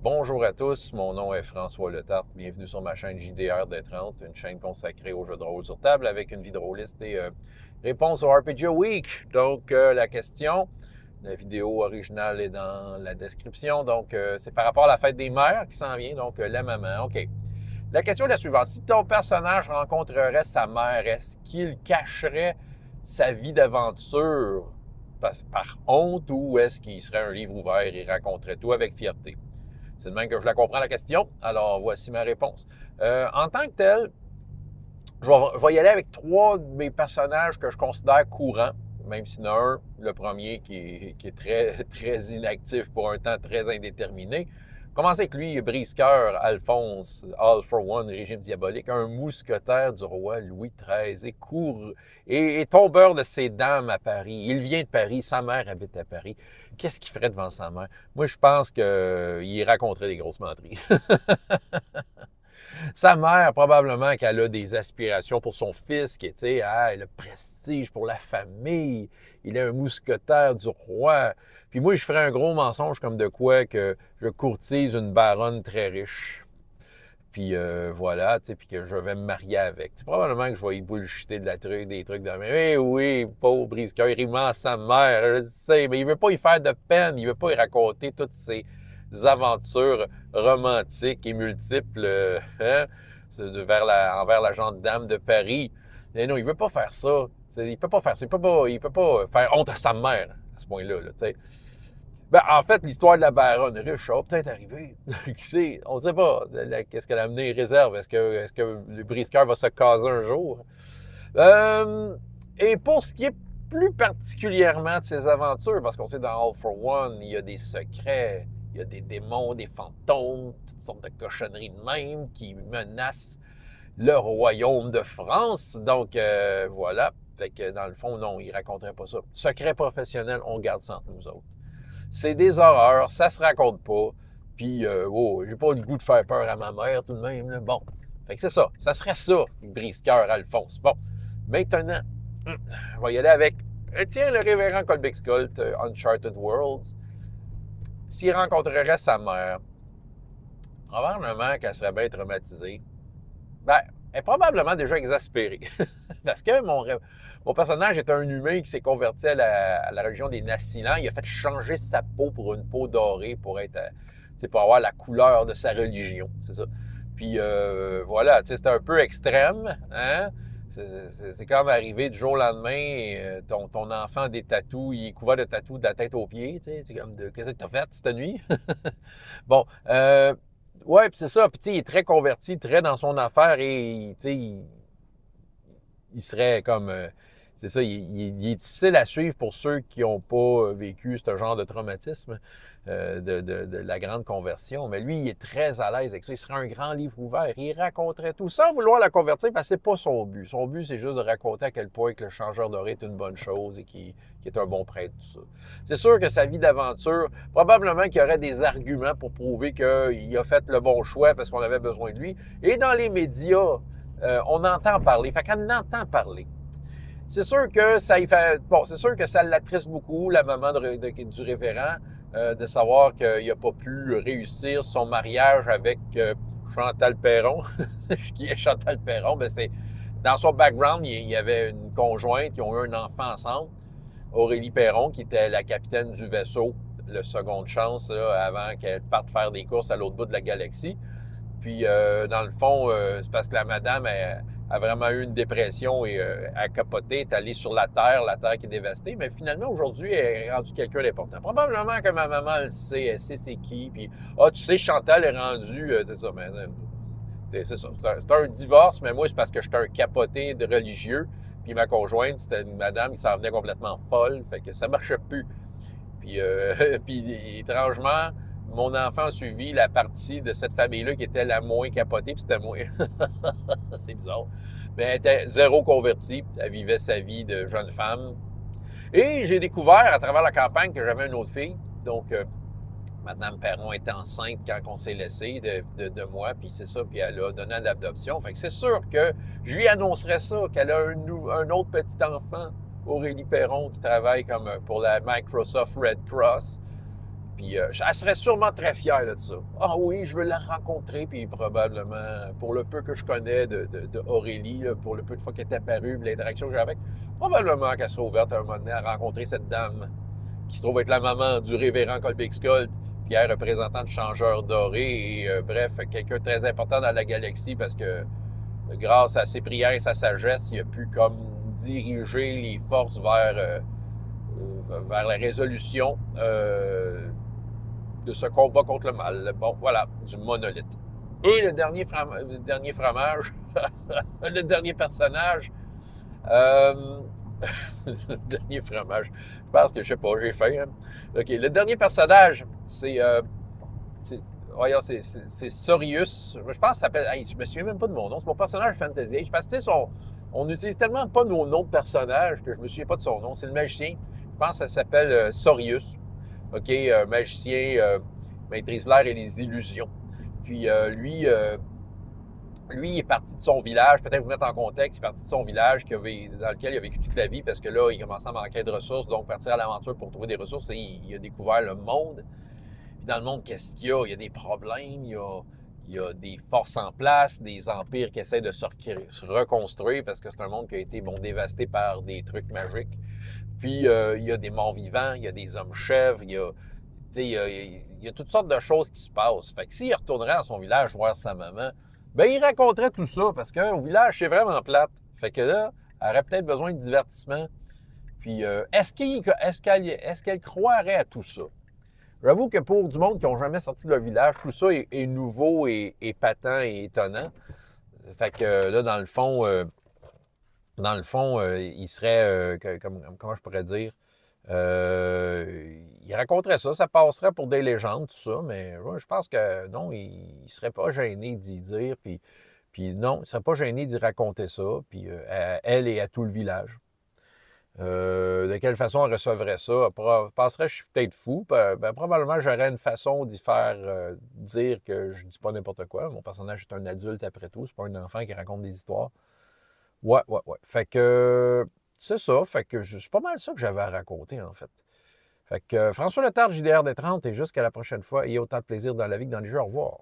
Bonjour à tous, mon nom est François Letarte. Bienvenue sur ma chaîne JDR D30, une chaîne consacrée aux jeux de rôle sur table avec une vie de rôliste et réponse au RPG Week. Donc, la question, la vidéo originale est dans la description. Donc, c'est par rapport à la fête des mères qui s'en vient, donc la maman. OK. La question est la suivante. Si ton personnage rencontrerait sa mère, est-ce qu'il cacherait sa vie d'aventure par honte ou est-ce qu'il serait un livre ouvert et raconterait tout avec fierté? C'est de même que je la comprends, la question. Alors, voici ma réponse. En tant que tel, je vais y aller avec trois de mes personnages que je considère courants, même s'il y en a un, le premier, qui est très, très inactif pour un temps très indéterminé. Commencez avec lui, Brise-Cœur, Alphonse, All for One, Régime diabolique, un mousquetaire du roi Louis XIII et tombeur de ses dames à Paris. Il vient de Paris, sa mère habite à Paris. Qu'est-ce qu'il ferait devant sa mère? Moi, je pense qu'il raconterait des grosses menteries. Sa mère, probablement qu'elle a des aspirations pour son fils, qui est, le prestige pour la famille. Il est un mousquetaire du roi. Puis moi, je ferais un gros mensonge comme de quoi que je courtise une baronne très riche. Puis voilà, puis que je vais me marier avec. Probablement que je vais y bullshiter des trucs de même. Eh oui, pauvre Brise-Cœur, il ment à sa mère, je sais, mais il veut pas y faire de peine, il veut pas y raconter toutes ses aventures romantiques et multiples hein, envers la gente dame de Paris. Mais non, il veut pas faire ça. Il peut pas faire ça. Il peut pas faire honte à sa mère à ce point-là. Là, ben, en fait, l'histoire de la baronne riche, ça va peut-être arriver. Qui sait? On ne sait pas. Qu'est-ce que l'avenir réserve? Est-ce que le brisqueur va se caser un jour? Et pour ce qui est plus particulièrement de ses aventures, parce qu'on sait dans All for One, il y a des secrets, il y a des démons, des fantômes, toutes sortes de cochonneries de même qui menacent le royaume de France. Donc, voilà. Fait que dans le fond, non, il ne raconterait pas ça. Secret professionnel, on garde ça entre nous autres. C'est des horreurs, ça se raconte pas. Puis, j'ai pas le goût de faire peur à ma mère tout de même. Là. Bon, fait que c'est ça. Ça serait ça, brise-cœur Alphonse. Bon, maintenant, on va y aller avec, tiens, le révérend Colbeck Colt, Uncharted Worlds. S'il rencontrerait sa mère, probablement qu'elle serait bien traumatisée. Ben, elle est probablement déjà exaspérée. Parce que mon personnage est un humain qui s'est converti à la religion des Nassilans. Il a fait changer sa peau pour une peau dorée pour être, pour avoir la couleur de sa religion. C'est ça. Puis voilà, c'était un peu extrême. Hein? C'est comme arrivé du jour au lendemain, ton enfant a des tatous, il est couvert de tatous de la tête aux pieds. C'est comme qu'est-ce que tu as fait cette nuit? Bon, ouais, puis c'est ça. Puis, il est très converti, très dans son affaire et, il serait comme. C'est ça, il est difficile à suivre pour ceux qui n'ont pas vécu ce genre de traumatisme de la grande conversion. Mais lui, il est très à l'aise avec ça. Il serait un grand livre ouvert. Il raconterait tout sans vouloir la convertir parce que c'est pas son but. Son but, c'est juste de raconter à quel point que le changeur doré est une bonne chose et qu'il est un bon prêtre, tout ça. C'est sûr que sa vie d'aventure, probablement qu'il y aurait des arguments pour prouver qu'il a fait le bon choix parce qu'on avait besoin de lui. Et dans les médias, on entend parler. Fait qu'on entend parler. C'est sûr que ça y fait. Bon, c'est sûr que ça l'attriste beaucoup, la maman du révérend, de savoir qu'il n'a pas pu réussir son mariage avec Chantal Perron. Qui est Chantal Perron? Ben, c'est, dans son background, il y avait une conjointe, ils ont eu un enfant ensemble, Aurélie Perron, qui était la capitaine du vaisseau, le Seconde Chance, là, avant qu'elle parte faire des courses à l'autre bout de la galaxie. Puis, dans le fond, c'est parce que la madame a vraiment eu une dépression et a capoté, est allée sur la Terre qui est dévastée. Mais finalement, aujourd'hui, elle est rendue quelqu'un d'important. Probablement que ma maman le sait, elle sait c'est qui. Puis, tu sais, Chantal est rendue, c'est ça, mais c'est ça. C'est un divorce, mais moi, c'est parce que j'étais un capoté de religieux. Puis ma conjointe, c'était une madame qui s'en venait complètement folle. Fait que ça marchait plus. Puis, puis étrangement, mon enfant a suivi la partie de cette famille-là qui était la moins capotée, puis c'était moi. C'est bizarre. Mais elle était zéro convertie. Elle vivait sa vie de jeune femme. Et j'ai découvert à travers la campagne que j'avais une autre fille. Donc, Mme Perron était enceinte quand on s'est laissé de moi, puis c'est ça, puis elle a donné à l'adoption. Fait que c'est sûr que je lui annoncerais ça, qu'elle a un autre petit enfant, Aurélie Perron, qui travaille comme pour la Microsoft Red Cross. Puis elle serait sûrement très fière de ça. Ah oui, je veux la rencontrer, puis probablement, pour le peu que je connais de Aurélie, là, pour le peu de fois qu'elle est apparue, l'interaction que j'ai avec, probablement qu'elle serait ouverte à un moment donné à rencontrer cette dame qui se trouve être la maman du révérend Colby Scott, puis elle représentant de Changeur Doré, et bref, quelqu'un de très important dans la galaxie parce que grâce à ses prières et sa sagesse, il a pu comme diriger les forces vers la résolution de ce combat contre le mal. Bon, voilà, du monolithe. Et le dernier fromage, le dernier personnage, le dernier fromage, je pense que, je sais pas, j'ai faim. Hein? OK, le dernier personnage, voyons, c'est Sorius. Je pense que ça s'appelle. Hey, je me souviens même pas de mon nom. C'est mon personnage Fantasy Age. Parce que, tu sais, on n'utilise tellement pas nos noms de personnages que je me souviens pas de son nom. C'est le magicien. Je pense que ça s'appelle Sorius. OK, magicien, maîtrise l'air et les illusions. Puis lui, il est parti de son village, peut-être vous mettre en contexte, il est parti de son village dans lequel il a vécu toute la vie parce que là, il commençait à manquer de ressources, donc partir à l'aventure pour trouver des ressources et il a découvert le monde. Puis dans le monde, qu'est-ce qu'il y a? Il y a des problèmes, il y a des forces en place, des empires qui essaient de se reconstruire parce que c'est un monde qui a été dévasté par des trucs magiques. Puis il y a des morts vivants, il y a des hommes chèvres, il y a toutes sortes de choses qui se passent. Fait que s'il retournerait à son village voir sa maman, ben il raconterait tout ça parce qu'au village, c'est vraiment plate. Fait que là, elle aurait peut-être besoin de divertissement. Puis est-ce qu'elle croirait à tout ça? J'avoue que pour du monde qui n'ont jamais sorti de leur village, tout ça est nouveau et patent et étonnant. Fait que là, dans le fond, il serait, comment je pourrais dire, il raconterait ça, ça passerait pour des légendes, tout ça, mais je pense que non, il ne serait pas gêné d'y dire, puis non, il ne serait pas gêné d'y raconter ça, puis à elle et à tout le village. De quelle façon elle recevrait ça? Elle penserait que je suis peut-être fou. Ben, probablement, j'aurais une façon d'y faire dire que je dis pas n'importe quoi. Mon personnage est un adulte après tout, c'est pas un enfant qui raconte des histoires. Ouais, ouais, ouais. Fait que c'est ça. Fait que c'est pas mal ça que j'avais à raconter, en fait. Fait que François Letard, JDR des 30, et jusqu'à la prochaine fois, et autant de plaisir dans la vie que dans les jeux. Au revoir.